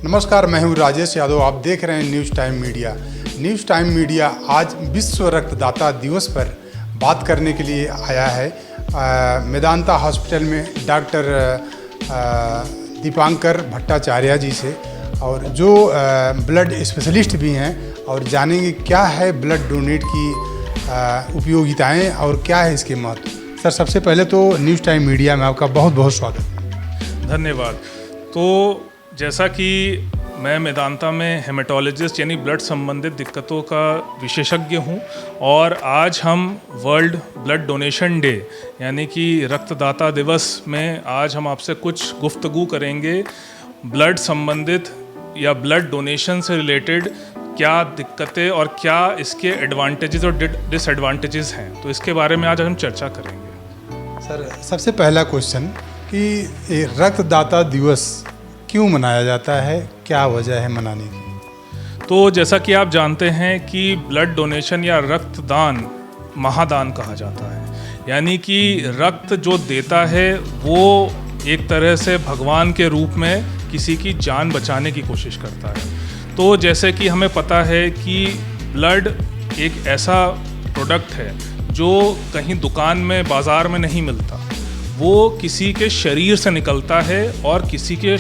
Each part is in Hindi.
नमस्कार, मैं हूँ राजेश यादव। आप देख रहे हैं news time media. News time media आज विश्व रक्तदाता दिवस पर बात करने के लिए आया है। मेदांता हॉस्पिटल में डॉक्टर दीपांकर भट्टाचार्य जी से, और जो ब्लड स्पेशलिस्ट भी हैं, और जानेंगे क्या है ब्लड डोनेट की उपयोगिताएं और क्या है इसके महत्व। सर, सबसे पहले तो न्यूज़ टाइम मीडिया में आपका बहुत बहुत स्वागत। धन्यवाद। तो जैसा कि मैं मेदांता में हेमेटोलॉजिस्ट यानी ब्लड संबंधित दिक्कतों का विशेषज्ञ हूं, और आज हम वर्ल्ड ब्लड डोनेशन डे यानी कि रक्तदाता दिवस में आज हम आपसे कुछ गुफ्तगू करेंगे ब्लड संबंधित या ब्लड डोनेशन से रिलेटेड क्या दिक्कतें और क्या इसके एडवांटेजेस और डिसएडवांटेजेस हैं। तो इसके बारे में आज हम चर्चा करेंगे। सर, सबसे पहला क्वेश्चन कि रक्तदाता दिवस क्यों मनाया जाता है, क्या वजह है मनाने की? तो जैसा कि आप जानते हैं कि ब्लड डोनेशन या रक्तदान महादान कहा जाता है, यानी कि रक्त जो देता है वो एक तरह से भगवान के रूप में किसी की जान बचाने की कोशिश करता है। तो जैसे कि हमें पता है कि ब्लड एक ऐसा प्रोडक्ट है जो कहीं दुकान में बाज़ार में नहीं मिलता, वो किसी के शरीर से निकलता है और किसी की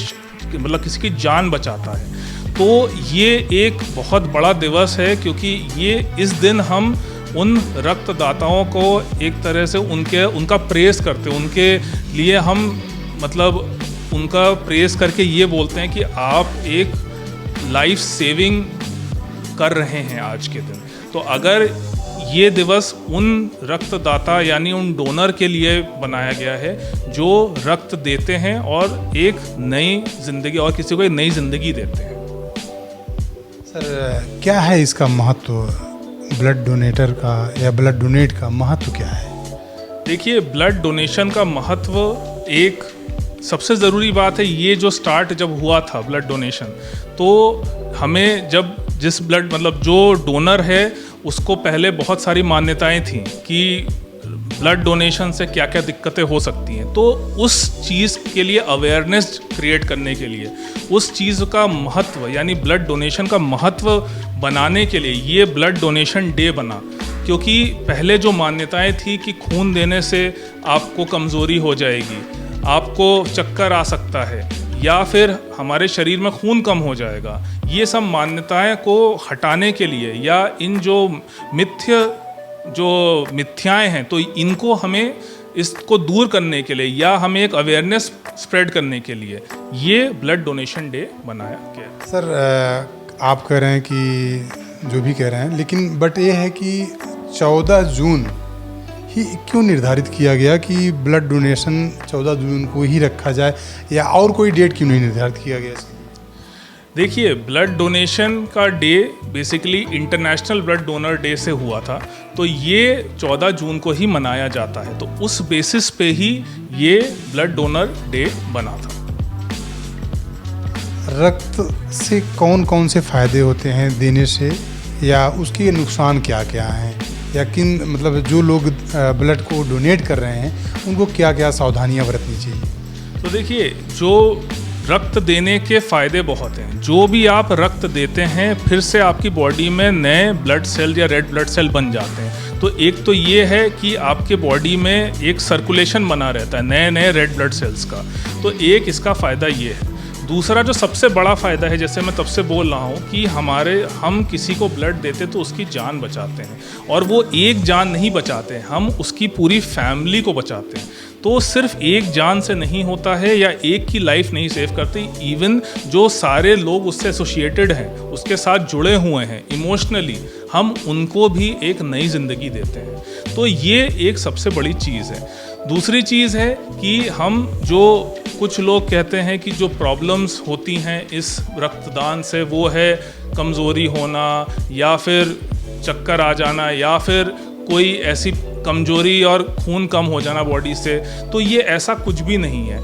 जान बचाता है। तो ये एक बहुत बड़ा दिवस है, क्योंकि ये इस दिन हम उन रक्तदाताओं को एक तरह से उनका प्रेस करते हैं, उनके लिए हम उनका प्रेस करके ये बोलते हैं कि आप एक लाइफ सेविंग कर रहे हैं आज के दिन। तो अगर ये दिवस उन रक्तदाता यानी उन डोनर के लिए बनाया गया है जो रक्त देते हैं और एक नई जिंदगी और किसी को एक नई जिंदगी देते हैं। सर, क्या है इसका महत्व, ब्लड डोनेटर का या ब्लड डोनेट का महत्व क्या है? देखिए, ब्लड डोनेशन का महत्व, एक सबसे ज़रूरी बात है, ये जो स्टार्ट जब हुआ था ब्लड डोनेशन, तो हमें जिस ब्लड जो डोनर है उसको पहले बहुत सारी मान्यताएं थी कि ब्लड डोनेशन से क्या क्या दिक्कतें हो सकती हैं। तो उस चीज़ के लिए अवेयरनेस क्रिएट करने के लिए, उस चीज़ का महत्व यानी ब्लड डोनेशन का महत्व बनाने के लिए ये ब्लड डोनेशन डे बना। क्योंकि पहले जो मान्यताएं थी कि खून देने से आपको कमज़ोरी हो जाएगी, आपको चक्कर आ सकता है, या फिर हमारे शरीर में खून कम हो जाएगा, ये सब मान्यताएं को हटाने के लिए या इन जो मिथ्याएं हैं, तो इनको हमें इसको दूर करने के लिए या हमें एक अवेयरनेस स्प्रेड करने के लिए ये ब्लड डोनेशन डे बनाया गया। सर, आप कह रहे हैं कि जो भी कह रहे हैं, लेकिन बट ये है कि 14 जून ही क्यों निर्धारित किया गया कि ब्लड डोनेशन 14 जून को ही रखा जाए, या और कोई डेट क्यों नहीं निर्धारित किया गया? देखिए, ब्लड डोनेशन का day basically international blood donor day से हुआ था, तो ये 14 जून को ही मनाया जाता है। तो उस बेसिस पे ही ये ब्लड डोनर डे बना था। रक्त से कौन कौन से फ़ायदे होते हैं देने से, या उसके नुकसान क्या क्या हैं, या किन जो लोग ब्लड को डोनेट कर रहे हैं उनको क्या क्या सावधानियां बरतनी चाहिए? तो देखिए, जो रक्त देने के फ़ायदे बहुत हैं। जो भी आप रक्त देते हैं, फिर से आपकी बॉडी में नए ब्लड सेल या रेड ब्लड सेल बन जाते हैं। तो एक तो ये है कि आपके बॉडी में एक सर्कुलेशन बना रहता है नए नए रेड ब्लड सेल्स का, तो एक इसका फ़ायदा ये है। दूसरा जो सबसे बड़ा फ़ायदा है, जैसे मैं तब से बोल रहा हूँ कि हम किसी को ब्लड देते तो उसकी जान बचाते हैं, और वो एक जान नहीं बचाते हैं, हम उसकी पूरी फैमिली को बचाते हैं। तो सिर्फ एक जान से नहीं होता है या एक की लाइफ नहीं सेव करती, इवन जो सारे लोग उससे एसोसिएटेड हैं, उसके साथ जुड़े हुए हैं इमोशनली, हम उनको भी एक नई ज़िंदगी देते हैं। तो ये एक सबसे बड़ी चीज़ है। दूसरी चीज़ है कि हम जो कुछ लोग कहते हैं कि जो प्रॉब्लम्स होती हैं इस रक्तदान से, वो है कमज़ोरी होना या फिर चक्कर आ जाना या फिर कोई ऐसी कमजोरी और खून कम हो जाना बॉडी से। तो ये ऐसा कुछ भी नहीं है।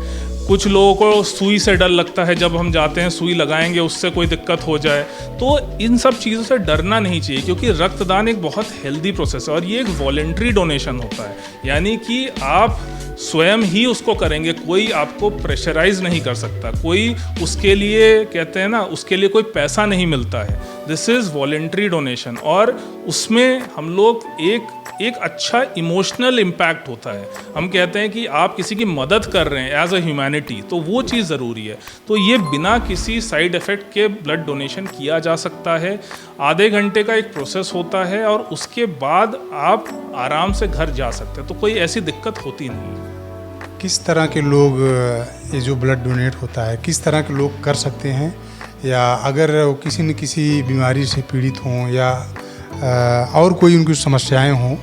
कुछ लोगों को सुई से डर लगता है, जब हम जाते हैं सुई लगाएंगे उससे कोई दिक्कत हो जाए। तो इन सब चीज़ों से डरना नहीं चाहिए, क्योंकि रक्तदान एक बहुत हेल्दी प्रोसेस है और ये एक वॉलेंट्री डोनेशन होता है, यानी कि आप स्वयं ही उसको करेंगे, कोई आपको प्रेशराइज नहीं कर सकता, कोई उसके लिए कहते हैं ना, उसके लिए कोई पैसा नहीं मिलता है। दिस इज़ वॉलेंट्री डोनेशन और उसमें हम लोग एक अच्छा इमोशनल इम्पैक्ट होता है। हम कहते हैं कि आप किसी की मदद कर रहे हैं एज अ ह्यूमैनिटी, तो वो चीज़ ज़रूरी है। तो ये बिना किसी साइड इफ़ेक्ट के ब्लड डोनेशन किया जा सकता है। आधे घंटे का एक प्रोसेस होता है और उसके बाद आप आराम से घर जा सकते हैं, तो कोई ऐसी दिक्कत होती नहीं। किस तरह के लोग ये जो ब्लड डोनेट होता है, किस तरह के लोग कर सकते हैं, या अगर वो किसी न किसी बीमारी से पीड़ित हों या और कोई उनकी समस्याएं हों,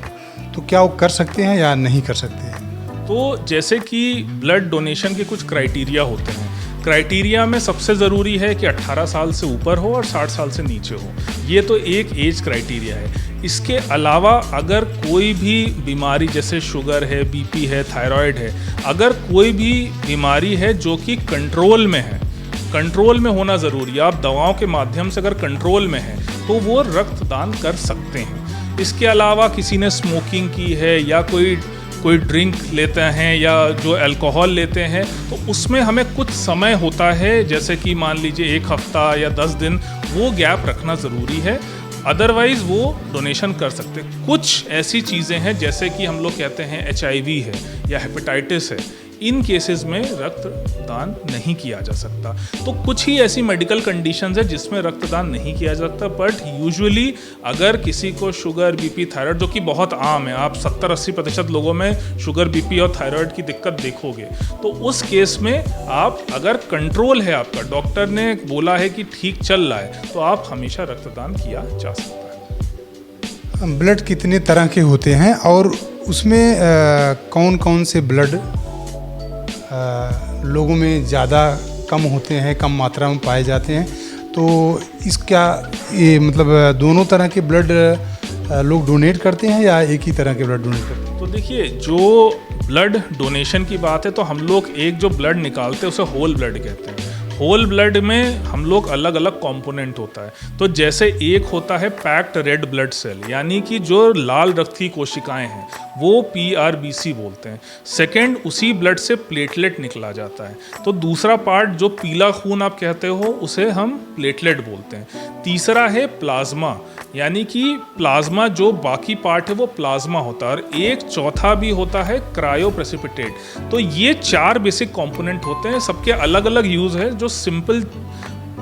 तो क्या वो कर सकते हैं या नहीं कर सकते हैं? तो जैसे कि ब्लड डोनेशन के कुछ क्राइटेरिया होते हैं। क्राइटेरिया में सबसे ज़रूरी है कि 18 साल से ऊपर हो और 60 साल से नीचे हो। ये तो एक एज क्राइटेरिया है। इसके अलावा अगर कोई भी बीमारी जैसे शुगर है, बीपी है, थायराइड है, अगर कोई भी बीमारी है जो कि कंट्रोल में है, कंट्रोल में होना ज़रूरी है, आप दवाओं के माध्यम से अगर कंट्रोल में है तो वो रक्तदान कर सकते हैं। इसके अलावा किसी ने स्मोकिंग की है या कोई ड्रिंक लेते हैं या जो अल्कोहल लेते हैं, तो उसमें हमें कुछ समय होता है, जैसे कि मान लीजिए 1 हफ्ता या 10 दिन, वो गैप रखना ज़रूरी है। अदरवाइज़ वो डोनेशन कर सकते हैं। कुछ ऐसी चीज़ें हैं जैसे कि हम लोग कहते हैं HIV है या हेपेटाइटिस है, इन केसेस में रक्तदान नहीं किया जा सकता। तो कुछ ही ऐसी मेडिकल कंडीशंस है जिसमें रक्तदान नहीं किया जा सकता, बट यूजुअली अगर किसी को शुगर, बीपी, थायराइड, जो कि बहुत आम है, आप 70-80% लोगों में शुगर, बीपी और थायराइड की दिक्कत देखोगे, तो उस केस में आप अगर कंट्रोल है, आपका डॉक्टर ने बोला है कि ठीक चल रहा है, तो आप हमेशा रक्तदान किया जा सकता है। ब्लड कितने तरह के होते हैं और उसमें कौन कौन से ब्लड लोगों में ज़्यादा कम होते हैं, कम मात्रा में पाए जाते हैं? तो इसका ये मतलब दोनों तरह के ब्लड लोग डोनेट करते हैं या एक ही तरह के ब्लड डोनेट करते हैं? तो देखिए, जो ब्लड डोनेशन की बात है, तो हम लोग एक जो ब्लड निकालते हैं उसे होल ब्लड कहते हैं। होल ब्लड में हम लोग अलग अलग कंपोनेंट होता है। तो जैसे एक होता है पैक्ड रेड ब्लड सेल, यानी कि जो लाल रक्त की कोशिकाएं हैं, वो PRBC बोलते हैं। सेकंड, उसी ब्लड से प्लेटलेट निकला जाता है। तो दूसरा पार्ट जो पीला खून आप कहते हो, उसे हम प्लेटलेट बोलते हैं। तीसरा है प्लाज्मा, यानी कि प्लाज्मा जो बाकी पार्ट है वो प्लाज्मा होता है। और एक चौथा भी होता है क्रायो प्रेसिपिटेट। तो ये 4 बेसिक कंपोनेंट होते हैं, सबके अलग अलग यूज़ है। जो सिंपल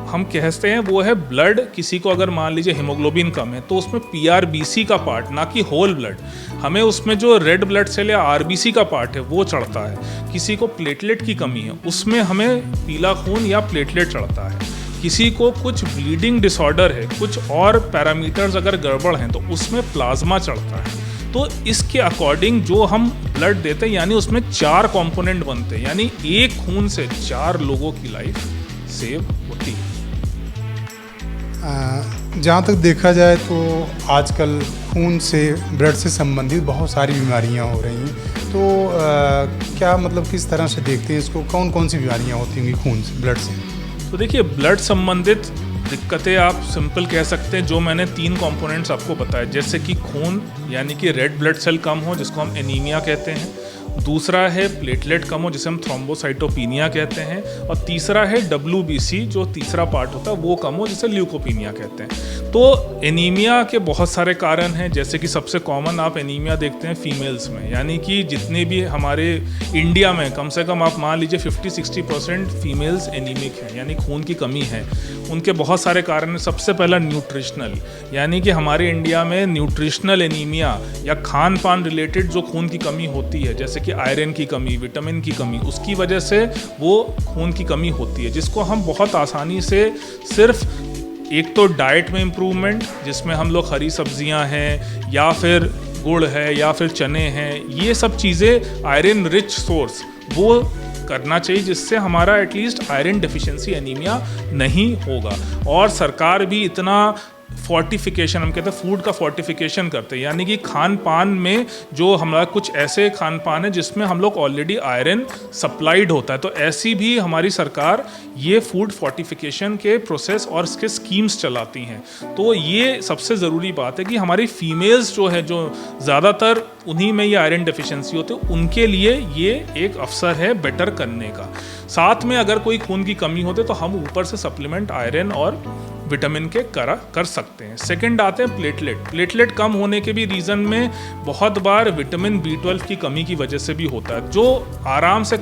हम कहते हैं वो है ब्लड, किसी को अगर मान लीजिए हीमोग्लोबिन कम है तो उसमें PRBC का पार्ट, ना कि होल ब्लड, हमें उसमें जो रेड ब्लड सेल या RBC का पार्ट है वो चढ़ता है। किसी को प्लेटलेट की कमी है, उसमें हमें पीला खून या प्लेटलेट चढ़ता है। किसी को कुछ ब्लीडिंग डिसऑर्डर है, कुछ और पैरामीटर्स अगर गड़बड़ हैं, तो उसमें प्लाज्मा चढ़ता है। तो इसके अकॉर्डिंग जो हम ब्लड देते हैं, यानी उसमें 4 कंपोनेंट बनते हैं, यानी एक खून से 4 लोगों की लाइफ सेव होती है। जहाँ तक देखा जाए तो आजकल खून से, ब्लड से संबंधित बहुत सारी बीमारियाँ हो रही हैं। तो क्या मतलब किस तरह से देखते हैं इसको, कौन कौन सी बीमारियाँ होती होंगी खून से, ब्लड से? तो देखिए, ब्लड संबंधित दिक्कतें आप सिंपल कह सकते हैं, जो मैंने 3 कंपोनेंट्स आपको बताए, जैसे कि खून यानी कि रेड ब्लड सेल कम हो, जिसको हम एनीमिया कहते हैं। दूसरा है प्लेटलेट कम हो, जिसे हम थ्रोम्बोसाइटोपिनिया कहते हैं। और तीसरा है WBC, जो तीसरा पार्ट होता है वो कम हो, जिसे ल्यूकोपिनिया कहते हैं। तो एनीमिया के बहुत सारे कारण हैं, जैसे कि सबसे कॉमन आप एनीमिया देखते हैं फीमेल्स में, यानी कि जितने भी हमारे इंडिया में कम से कम आप मान लीजिए 50-60% फीमेल्स एनीमिक हैं, यानी खून की कमी है। उनके बहुत सारे कारण हैं। सबसे पहला न्यूट्रिशनल, यानी कि हमारे इंडिया में न्यूट्रिशनल एनीमिया या खान पान रिलेटेड जो खून की कमी होती है, जैसे कि आयरन की कमी, विटामिन की कमी, उसकी वजह से वो खून की कमी होती है, जिसको हम बहुत आसानी से सिर्फ एक तो डाइट में इम्प्रूवमेंट, जिसमें हम लोग हरी सब्जियां हैं या फिर गुड़ है या फिर चने हैं, ये सब चीज़ें आयरन रिच सोर्स वो करना चाहिए, जिससे हमारा एटलीस्ट आयरन डेफिशिएंसी एनीमिया नहीं होगा। और सरकार भी इतना फोर्टिफिकेशन, हम कहते हैं फूड का फोर्टिफिकेशन करते हैं, यानी कि खान पान में जो हमारा कुछ ऐसे खान पान है जिसमें हम लोग ऑलरेडी आयरन सप्लाइड होता है, तो ऐसी भी हमारी सरकार ये फूड फोर्टिफिकेशन के प्रोसेस और इसके स्कीम्स चलाती हैं। तो ये सबसे ज़रूरी बात है कि हमारी फीमेल्स जो है, जो ज़्यादातर उन्हीं में ये आयरन डेफिशिएंसी होती है, उनके लिए ये एक अवसर है बेटर करने का। साथ में अगर कोई खून की कमी होती है तो हम ऊपर से सप्लीमेंट आयरन और विटामिन के कर सकते हैं। सेकंड आते हैं प्लेटलेट कम होने के भी रीज़न में बहुत बार विटामिन B12 की कमी की वजह से भी होता है, जो आराम से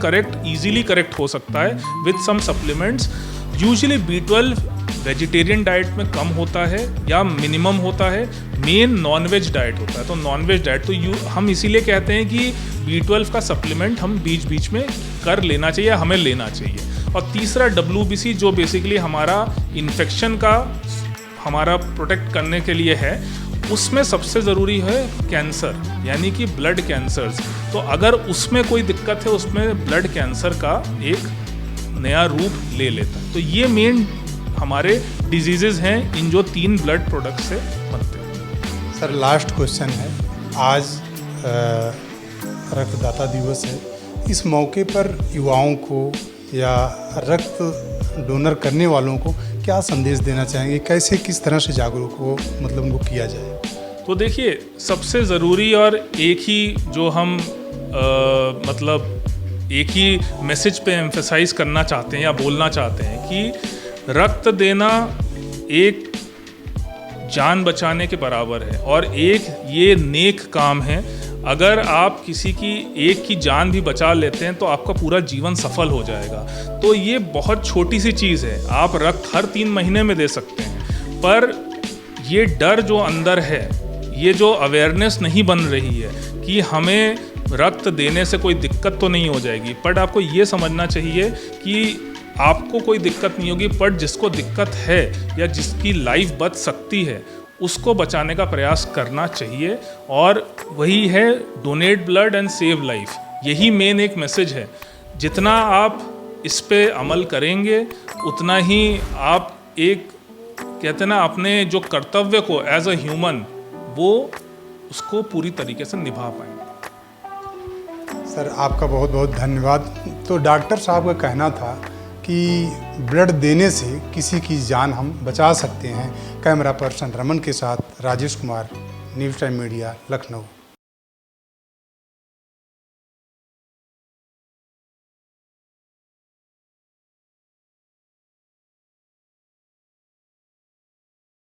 इजीली करेक्ट हो सकता है with some supplements. Usually B12 vegetarian diet में कम होता है या मिनिमम होता है, मेन नॉनवेज डाइट होता है। तो नॉनवेज डाइट तो हम इसीलिए कहते हैं कि B12 का सप्लीमेंट हम बीच बीच में कर लेना चाहिए, हमें लेना चाहिए। और तीसरा WBC, जो बेसिकली हमारा इन्फेक्शन का हमारा प्रोटेक्ट करने के लिए है, उसमें सबसे ज़रूरी है कैंसर, यानी कि ब्लड कैंसर्स। तो अगर उसमें कोई दिक्कत है, उसमें ब्लड कैंसर का एक नया रूप ले लेता है। तो ये मेन हमारे डिजीज़ेज़ हैं इन जो 3 ब्लड प्रोडक्ट से बनते हैं। सर लास्ट क्वेश्चन है, आज रक्तदाता दिवस है, इस मौके पर युवाओं को या रक्त डोनर करने वालों को क्या संदेश देना चाहेंगे, कैसे किस तरह से जागरूक हो, मतलब उनको किया जाए? तो देखिए, सबसे ज़रूरी और एक ही जो हम मतलब एक ही मैसेज पे एम्फेसाइज करना चाहते हैं या बोलना चाहते हैं कि रक्त देना एक जान बचाने के बराबर है और एक ये नेक काम है। अगर आप किसी की एक की जान भी बचा लेते हैं तो आपका पूरा जीवन सफल हो जाएगा। तो ये बहुत छोटी सी चीज़ है, आप रक्त हर 3 महीने में दे सकते हैं, पर ये डर जो अंदर है, ये जो अवेयरनेस नहीं बन रही है कि हमें रक्त देने से कोई दिक्कत तो नहीं हो जाएगी, बट आपको ये समझना चाहिए कि आपको कोई दिक्कत नहीं होगी, पर जिसको दिक्कत है या जिसकी लाइफ बच सकती है उसको बचाने का प्रयास करना चाहिए। और वही है donate blood and save life, यही मेन एक मैसेज है। जितना आप इस पे अमल करेंगे उतना ही आप एक कहते हैं ना, अपने जो कर्तव्य को एज अ ह्यूमन वो उसको पूरी तरीके से निभा पाएंगे। सर आपका बहुत बहुत धन्यवाद। तो डॉक्टर साहब का कहना था कि ब्लड देने से किसी की जान हम बचा सकते हैं। कैमरा पर्सन रमन के साथ Rajesh Kumar, news time media, Lucknow.